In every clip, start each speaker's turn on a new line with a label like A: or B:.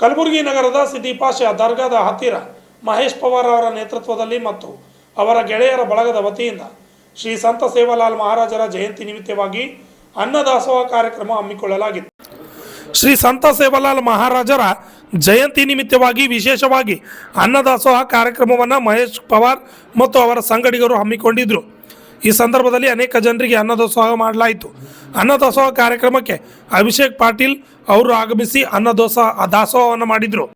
A: ಕಲಬುರಗಿ ನಗರದ ಸಿದ್ದಿಪಾಷ ದರ್ಗಾದ ಹತ್ತಿರ ಮಹೇಶ್ ಪವಾರ್ ಅವರ ನೇತೃತ್ವದಲ್ಲಿ ಮತ್ತು ಅವರ ಗೆಳೆಯರ ಬಳಗದ ವತಿಯಿಂದ ಶ್ರೀ ಸಂತ ಸೇವಾಲಾಲ್ ಮಹಾರಾಜರ ಜಯಂತಿ ನಿಮಿತ್ತವಾಗಿ ಅನ್ನದಾಸೋಹ ಕಾರ್ಯಕ್ರಮ ಹಮ್ಮಿಕೊಳ್ಳಲಾಗಿತ್ತು. ಶ್ರೀ ಸಂತ ಸೇವಾಲಾಲ್ ಮಹಾರಾಜರ ಜಯಂತಿ ನಿಮಿತ್ತವಾಗಿ ವಿಶೇಷವಾಗಿ ಅನ್ನದಾಸೋಹ ಕಾರ್ಯಕ್ರಮವನ್ನು ಮಹೇಶ್ ಪವಾರ್ ಮತ್ತು ಅವರ ಸಂಗಡಿಗರು ಹಮ್ಮಿಕೊಂಡಿದ್ದರು. ಈ ಸಂದರ್ಭದಲ್ಲಿ ಅನೇಕ ಜನರಿಗೆ ಅನ್ನದಾಸೋಹ ಮಾಡಲಾಯಿತು. ಅನ್ನದಾಸೋಹ ಕಾರ್ಯಕ್ರಮಕ್ಕೆ ಅಭಿಷೇಕ್ ಪಾಟೀಲ್ ಅವರು ಆಗಮಿಸಿ ದಾಸೋಹವನ್ನು ಮಾಡಿದರು.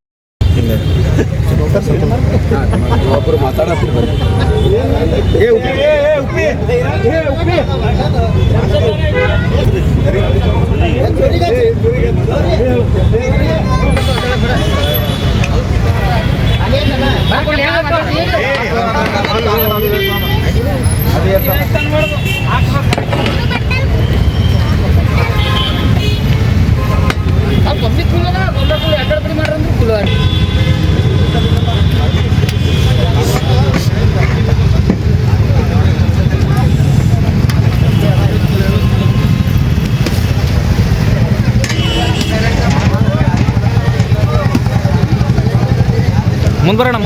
B: ಮುಂದರಣ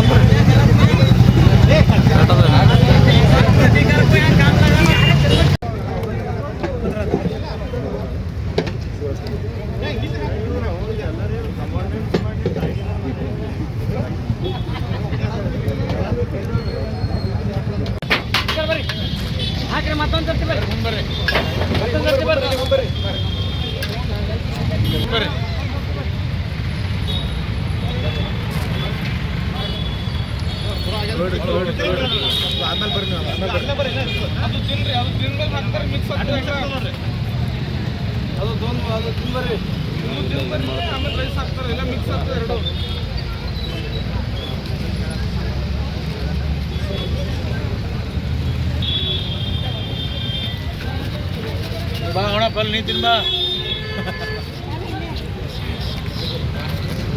B: ಪಲ್ ನೀತಿನ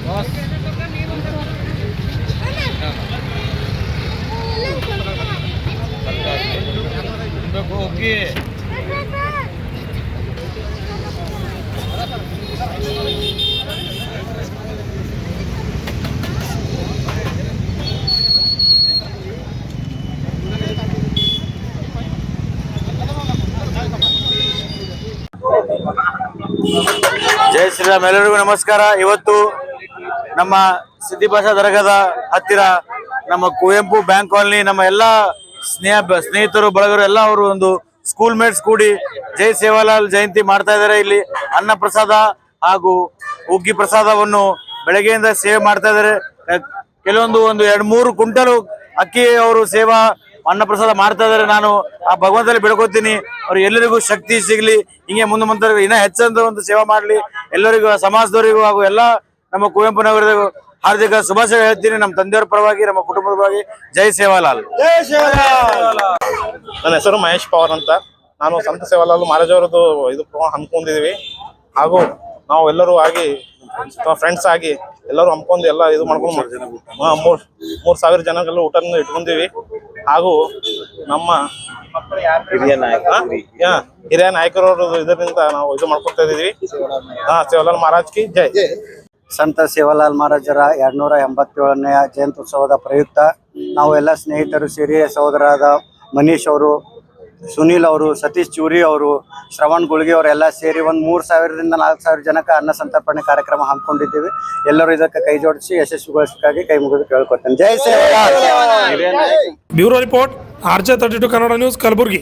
B: ಬಾ ಓಕೆ.
C: ಜೈ ಶ್ರೀರಾಮ್. ಎಲ್ಲರಿಗೂ ನಮಸ್ಕಾರ. ಇವತ್ತು ನಮ್ಮ ಸಿದ್ದಿಪಾಷ ದರ್ಗಾದ ಹತ್ತಿರ ನಮ್ಮ ಕುವೆಂಪು ಬ್ಯಾಂಕ್ ಕಾಲನಿ ನಮ್ಮ ಎಲ್ಲ ಸ್ನೇಹಿತರು ಬಳಗರು ಎಲ್ಲ ಅವರು ಒಂದು ಸ್ಕೂಲ್ ಮೇಟ್ಸ್ ಕೂಡಿ ಜೈ ಸೇವಾಲಾಲ್ ಜಯಂತಿ ಮಾಡ್ತಾ ಇದ್ದಾರೆ. ಇಲ್ಲಿ ಅನ್ನ ಪ್ರಸಾದ ಹಾಗೂ ಹುಗ್ಗಿ ಪ್ರಸಾದವನ್ನು ಬೆಳಗ್ಗೆಯಿಂದ ಸೇವೆ ಮಾಡ್ತಾ ಇದ್ದಾರೆ. ಕೆಲವೊಂದು 2-3 ಕ್ವಿಂಟಲ್ ಅಕ್ಕಿ ಅವರು ಸೇವಾ ಅನ್ನ ಪ್ರಸಾದ ಮಾಡ್ತಾ ಇದ್ದಾರೆ. ನಾನು ಆ ಭಗವಂತನಲ್ಲಿ ಬೇಡ್ಕೊತೀನಿ ಅವ್ರು ಎಲ್ಲರಿಗೂ ಶಕ್ತಿ ಸಿಗಲಿ, ಹಿಂಗೆ ಮುಂದೆ ಇನ್ನೂ ಹೆಚ್ಚಂತ ಒಂದು ಸೇವಾ ಮಾಡಲಿ. ಎಲ್ಲರಿಗೂ ಸಮಾಜದವರಿಗೂ ಹಾಗೂ ಎಲ್ಲ ನಮ್ಮ ಕುವೆಂಪು ನಗರದ ಹಾರ್ದಿಕ ಶುಭಾಶಯ ಹೇಳ್ತೀನಿ. ನಮ್ಮ ತಂದೆಯವರ ಪರವಾಗಿ ನಮ್ಮ ಕುಟುಂಬದ ಪರವಾಗಿ ಜೈ ಸೇವಾಲಾಲ್.
D: ನನ್ನ ಹೆಸರು ಮಹೇಶ್ ಪವಾರ್ ಅಂತ. ನಾನು ಸಂತ ಸೇವಾಲಾಲ್ ಮಹಾರಾಜವರದ್ದು ಇದು ಹಮ್ಮಿಕೊಂಡಿದ್ದೀವಿ. ಹಾಗೂ ನಾವು ಎಲ್ಲರೂ ಆಗಿ ಫ್ರೆಂಡ್ಸ್ ಆಗಿ ಎಲ್ಲರೂ ಹಮ್ಮಿಕೊಂಡು ಎಲ್ಲ ಇದು ಮಾಡ್ಕೊಂಡು 3,000 ಜನಗೆಲ್ಲ ಊಟ ಇಟ್ಕೊಂಡಿವಿ. ಹಾಗೂ ನಮ್ಮ ಹಿರಿಯ ನಾಯಕರವರು ಇದರಿಂದ ನಾವು ಇದು ಮಾಡ್ಕೊತಾ ಇದೀವಿ. ಸೇವಾಲಾಲ್ ಮಹಾರಾಜ್ ಕಿ ಜೈ.
E: ಸಂತ ಸೇವಾಲಾಲ್ ಮಹಾರಾಜರ 287ನೇ ಜಯಂತ್ಯುತ್ಸವದ ಪ್ರಯುಕ್ತ ನಾವು ಎಲ್ಲ ಸ್ನೇಹಿತರು ಸೇರಿ ಸಹೋದರಾದ ಮನೀಶ್ ಅವರು, ಸುನೀಲ್ ಅವರು, ಸತೀಶ್ ಚೂರಿ ಅವರು, ಶ್ರವಣ್ ಗುಳ್ಗಿ ಅವರೆಲ್ಲ ಸೇರಿ ಒಂದು 3,000ರಿಂದ 4,000 ಜನಕ್ಕೆ ಅನ್ನ ಸಂತರ್ಪಣೆ ಕಾರ್ಯಕ್ರಮ ಹಮ್ಮಿಕೊಂಡಿದ್ದೀವಿ. ಎಲ್ಲರೂ ಇದಕ್ಕೆ ಕೈ ಜೋಡಿಸಿ ಯಶಸ್ವಿಗೊಳಿಸಬೇಕಾಗಿ ಕೈ ಮುಗಿದು ಕೇಳ್ಕೊತೇನೆ. ಜೈ Sevalal.
A: Bureau report RJ32 Kannada news, Kalaburagi.